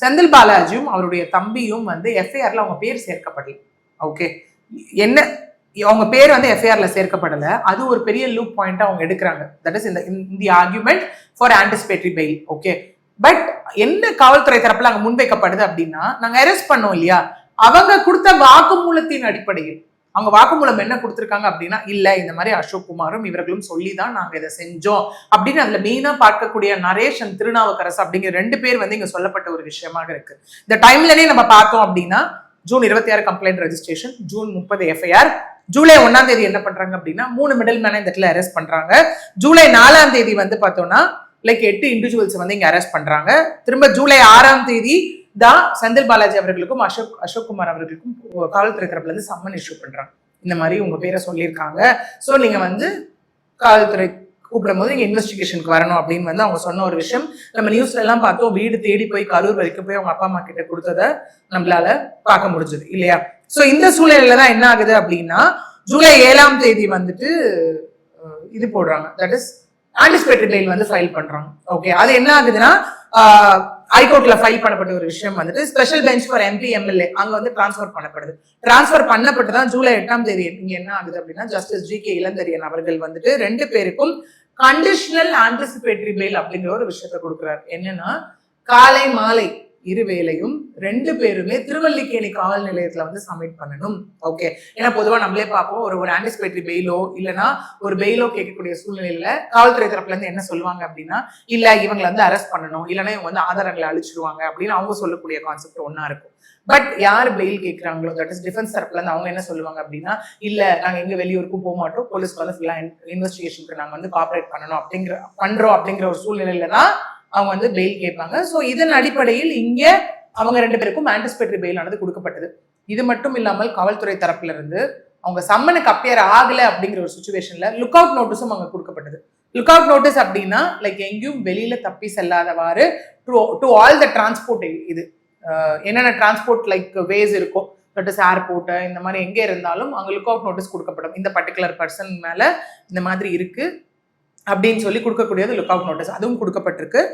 செந்தில் பாலாஜியும் அவருடைய தம்பியும் வந்து எஃப்ஐஆர்ல அவங்க பேர் சேர்க்கப்படல. ஓகே, என்ன அவங்க பேர் வந்து எஃப்ஐஆர்ல சேர்க்கப்படல. அது ஒரு பெரிய லூப் பாயிண்ட் அவங்க எடுக்கிறாங்க. தட் இஸ் இந்த argument for anticipatory fail. Okay, but என்ன காவல்துறை தரப்புல அங்க முன்வைக்கப்படுது அப்படின்னா, நாங்க அரெஸ்ட் பண்ணோம் இல்லையா, அவங்க கொடுத்த வாக்குமூலத்தின் அடிப்படையில் அவங்க வாக்குமூலம் என்ன கொடுத்திருக்காங்க அப்படின்னா, இல்ல இந்த மாதிரி அசோக் குமாரும் இவர்களும் சொல்லிதான் நாங்க இதை செஞ்சோம் அப்படின்னு அதுல மெயினா பார்க்கக்கூடிய நரேஷ் அண்ட் திருநாவுக்கரசு அப்படிங்கிற 2 பேர் வந்து இங்க சொல்லப்பட்ட ஒரு விஷயமாக இருக்கு. இந்த டைம்லனே நம்ம பார்த்தோம் அப்படின்னா, June 26 complaint registration, June 30 FIR, July 1ஆம் தேதி என்ன பண்றாங்க அப்படின்னா 3 மிடில் மேனை இந்த இடத்துல அரெஸ்ட் பண்றாங்க. ஜூலை 4ஆம் தேதி வந்து பார்த்தோம்னா லைக் 8 இண்டிவிஜுவல்ஸ் வந்து இங்க அரெஸ்ட் பண்றாங்க. திரும்ப ஜூலை 6ஆம் தேதி தான் செந்தில் பாலாஜி அவர்களுக்கும் அசோக் குமார் அவர்களுக்கும் காவல்துறை தரப்புல இருந்து சம்மன் இஷ்யூ பண்றாங்க. இந்த மாதிரி உங்க பேரை சொல்லியிருக்காங்க, ஸோ நீங்க வந்து காவல்துறை கூப்பிடும் போது இங்க இன்வெஸ்டிகேஷனுக்கு வரணும் அப்படின்னு வந்து அவங்க சொன்ன ஒரு விஷயம். நம்ம நியூஸ்ல எல்லாம் பார்த்தோம், வீடு தேடி போய் கரூர் வரைக்கும் போய் அவங்க அப்பா அம்மா கிட்ட கொடுத்ததை நம்மளால பார்க்க முடிஞ்சது இல்லையா. ஸோ இந்த சூழ்நிலையில தான் என்ன ஆகுது அப்படின்னா, ஜூலை 7ஆம் தேதி வந்துட்டு இது போடுறாங்க, தட் இஸ் ஆன்டிசிபேட்டரி பெயில் வந்து ஃபைல் பண்றாங்க. ஓகே, அது என்ன ஆகுதுன்னா, ஹைகோர்ட்ல ஃபைல் பண்ணப்பட்ட ஒரு விஷயம் வந்துட்டு special bench for MP MLA அங்க வந்து டிரான்ஸ்பர் பண்ணப்படுது. டிரான்ஸ்பர் பண்ணப்பட்டு தான் ஜூலை 8ஆம் தேதி இங்க என்ன ஆகுது அப்படின்னா, ஜஸ்டிஸ் ஜி கே இளந்தரியன் அவர்கள் வந்துட்டு 2 பேருக்கும் கண்டிஷனல் ஆன்டிசிபேட்டரி பெயில் அப்படிங்கிற ஒரு விஷயத்த கொடுக்குறாரு. என்னன்னா, காலை மாலை இருவேளையும் 2 பேருமே திருவல்லிக்கேணி காவல் நிலையத்துல வந்து சப்மிட் பண்ணணும். ஓகே, ஏன்னா பொதுவா நம்மளே பார்ப்போம், ஒரு ஆன்டிசிபேட்டரி பெயிலோ இல்லைன்னா ஒரு பெயிலோ கேட்கக்கூடிய சூழ்நிலையில காவல்துறை தரப்புல இருந்து என்ன சொல்லுவாங்க அப்படின்னா, இல்ல இவங்களை வந்து அரெஸ்ட் பண்ணணும், இல்லைன்னா இவங்க வந்து ஆதாரங்களை அழிச்சிருவாங்க அப்படின்னு அவங்க சொல்லக்கூடிய கான்செப்ட் ஒன்னா இருக்கும். பட் யார் பெயில் கேட்கறாங்களோ, தட் இஸ் டிஃபென்ஸ் தரப்புல இருந்து அவங்க என்ன சொல்லுவாங்க அப்படின்னா, இல்ல நாங்க எங்க வெளியூருக்கும் போக மாட்டோம், போலீஸ்க்கு வந்து ஃபுல்லா இன்வெஸ்டிகேஷனுக்கு நாங்க வந்து கோஆபரேட் பண்ணணும் அப்படிங்கிற ஒரு சூழ்நிலையில தான் அவங்க வந்து பெயில் கேட்பாங்க. ஸோ இதன் அடிப்படையில் இங்க அவங்க 2 பேருக்கும் ஆன்டிசிபேட்டரி பெயில் ஆனது கொடுக்கப்பட்டது. இது மட்டும் இல்லாமல் காவல்துறை தரப்புல இருந்து அவங்க சம்மனுக்கு அப்பியர் ஆகல அப்படிங்கிற ஒரு சுச்சுவேஷன்ல லுக் அவுட் நோட்டீஸும் அங்க கொடுக்கப்பட்டது. லுக் அவுட் நோட்டீஸ் அப்படின்னா லைக் எங்கேயும் வெளியில தப்பி செல்லாதவாறு டு ஆல் த டிரான்ஸ்போர்ட், இது என்னென்ன டிரான்ஸ்போர்ட் லைக் வேஸ் இருக்கோ, தட் இஸ் ஏர்போர்ட், இந்த மாதிரி எங்க இருந்தாலும் அங்க லுக் அவுட் நோட்டீஸ் கொடுக்கப்படும். இந்த பர்டிகுலர் பர்சன் மேல இந்த மாதிரி இருக்கு அப்படின்னு சொல்லி கொடுக்கக்கூடியது லுக் அவுட் நோட்டீஸ், அதுவும் கொடுக்கப்பட்டிருக்கு.